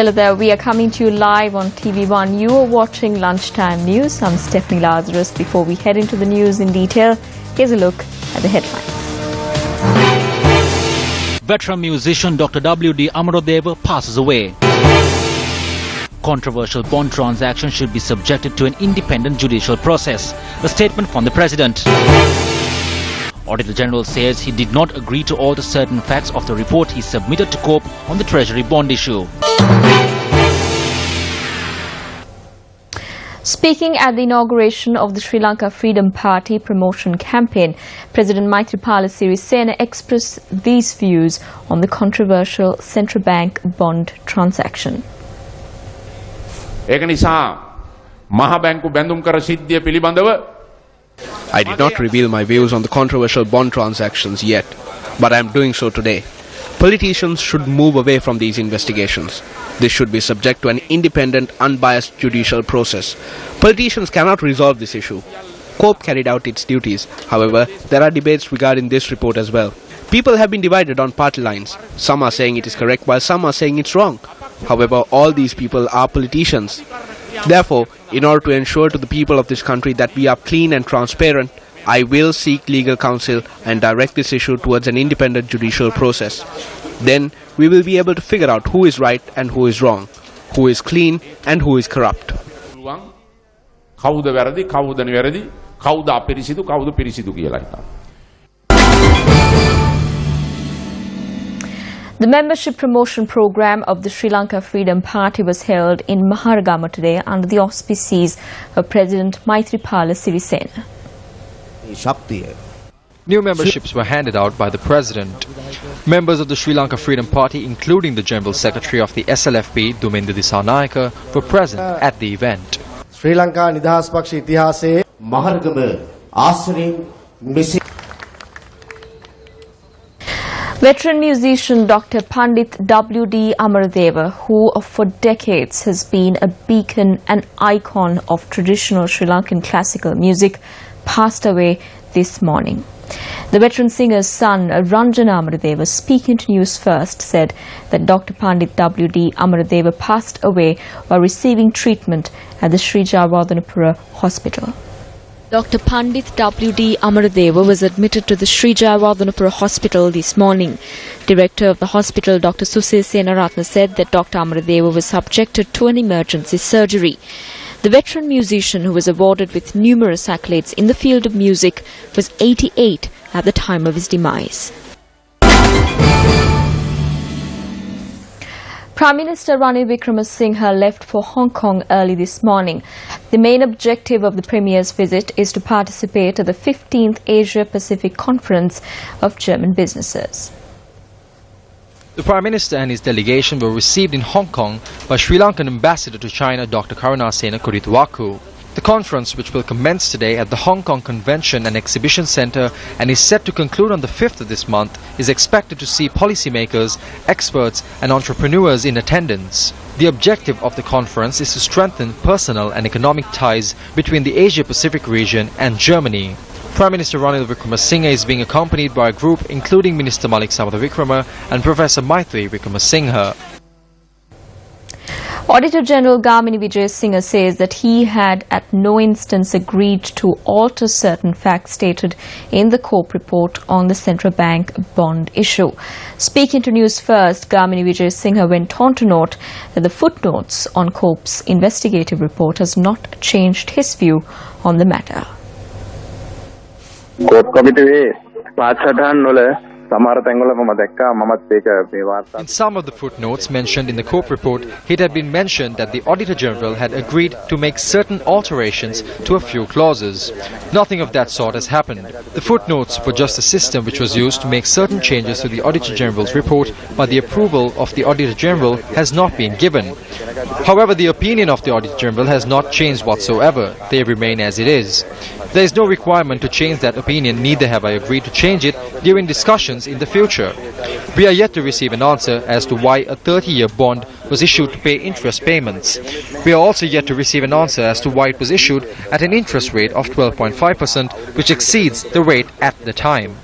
Hello there, we are coming to you live on TV1. You are watching Lunchtime News. I'm Stephanie Lazarus. Before we head into the news in detail, here's a look at the headlines. Veteran musician Dr. W.D. Amarodeva passes away. Controversial bond transaction should be subjected to an independent judicial process. A statement from the President. Auditor General says he did not agree to alter certain facts of the report he submitted to COPE on the Treasury bond issue. Speaking at the inauguration of the Sri Lanka Freedom Party promotion campaign, President Maithripala Sirisena expressed these views on the controversial central bank bond transaction. I did not reveal my views on the controversial bond transactions yet, but I am doing so today. Politicians should move away from these investigations. This should be subject to an independent, unbiased judicial process. Politicians cannot resolve this issue. COPE carried out its duties. However, there are debates regarding this report as well. People have been divided on party lines. Some are saying it is correct while some are saying it's wrong. However, all these people are politicians. Therefore, in order to ensure to the people of this country that we are clean and transparent, I will seek legal counsel and direct this issue towards an independent judicial process. Then we will be able to figure out who is right and who is wrong, who is clean and who is corrupt. The membership promotion program of the Sri Lanka Freedom Party was held in Maharagama today under the auspices of President Maithripala Sirisena. New memberships were handed out by the President. Members of the Sri Lanka Freedom Party, including the General Secretary of the SLFP, Dumindu Disanayaka, were present at the event. Sri Lanka Nidahas Paksha Itihase Maharagama Asrin Missing. Veteran musician Dr. Pandit W.D. Amarodeva, who for decades has been a beacon and icon of traditional Sri Lankan classical music, passed away this morning. The veteran singer's son, Ranjana Amarodeva, speaking to Newsfirst, said that Dr. Pandit W.D. Amarodeva passed away while receiving treatment at the Sri Jayawardenepura Hospital. Dr. Pandit W.D. Amarodeva was admitted to the Sri Jayawardenepura Hospital this morning. Director of the hospital, Dr. Susil Senaratna, said that Dr. Amarodeva was subjected to an emergency surgery. The veteran musician, who was awarded with numerous accolades in the field of music, was 88 at the time of his demise. Prime Minister Ranil Wickremesinghe left for Hong Kong early this morning. The main objective of the Premier's visit is to participate at the 15th Asia-Pacific Conference of German Businesses. The Prime Minister and his delegation were received in Hong Kong by Sri Lankan Ambassador to China Dr. Karunasena Kurituwaku. The conference, which will commence today at the Hong Kong Convention and Exhibition Centre and is set to conclude on the 5th of this month, is expected to see policymakers, experts and entrepreneurs in attendance. The objective of the conference is to strengthen personal and economic ties between the Asia-Pacific region and Germany. Prime Minister Ranil Wickremesinghe is being accompanied by a group including Minister Malik Samaravikrama and Professor Maitri Wickremesinghe. Auditor General Gamini Vijayasinghe says that he had at no instance agreed to alter certain facts stated in the COPE report on the central bank bond issue. Speaking to News First, Gamini Vijayasinghe went on to note that the footnotes on COPE's investigative report has not changed his view on the matter. In some of the footnotes mentioned in the COPE report, it had been mentioned that the Auditor General had agreed to make certain alterations to a few clauses. Nothing of that sort has happened. The footnotes were just a system which was used to make certain changes to the Auditor General's report, but the approval of the Auditor General has not been given. However, the opinion of the Auditor General has not changed whatsoever. They remain as it is. There is no requirement to change that opinion, neither have I agreed to change it during discussions in the future. We are yet to receive an answer as to why a 30-year bond was issued to pay interest payments. We are also yet to receive an answer as to why it was issued at an interest rate of 12.5%, which exceeds the rate at the time.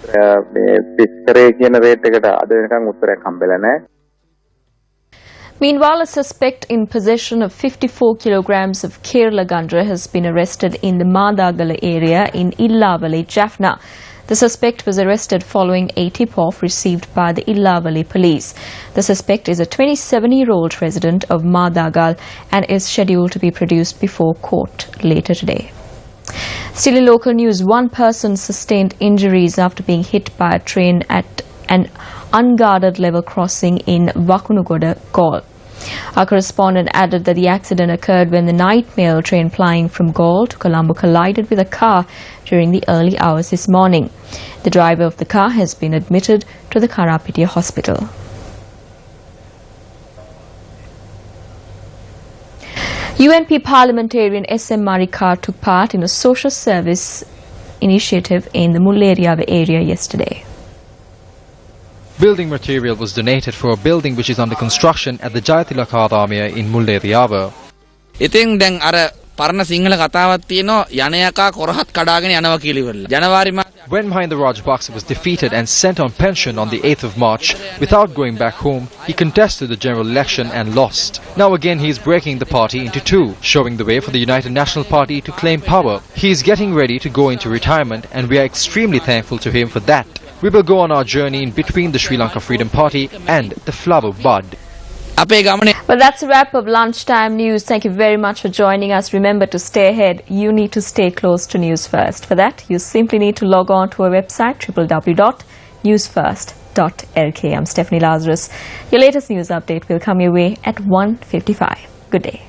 Meanwhile, a suspect in possession of 54 kilograms of Kerala ganja has been arrested in the Madagala area in Illavali, Jaffna. The suspect was arrested following a tip-off received by the Illavali police. The suspect is a 27-year-old resident of Madagal and is scheduled to be produced before court later today. Still in local news, one person sustained injuries after being hit by a train at an unguarded level crossing in Vakunugoda, Galle. Our correspondent added that the accident occurred when the night mail train plying from Galle to Colombo collided with a car during the early hours this morning. The driver of the car has been admitted to the Karapitiya hospital. UNP parliamentarian SM Marikar took part in a social service initiative in the Mulleriava area yesterday. Building material was donated for a building which is under construction at the Jayathilaka Akademiya in Mulleriava. ඉතින් දැන් අර පරණ සිංහල කතාවක් තියෙනවා යණයකා කොරහත් කඩාගෙන යනවා කියලා. ජනවාරි මාසේ When Mahinda Rajapaksa was defeated and sent on pension on the 8th of March, without going back home, he contested the general election and lost. Now again he is breaking the party into two, showing the way for the United National Party to claim power. He is getting ready to go into retirement and we are extremely thankful to him for that. We will go on our journey in between the Sri Lanka Freedom Party and the Flower Bud. Well, that's a wrap of Lunchtime News. Thank you very much for joining us. Remember to stay ahead. You need to stay close to News First. For that, you simply need to log on to our website, www.Newsfirst.lk. I'm Stephanie Lazarus. Your latest news update will come your way at 1:55. Good day.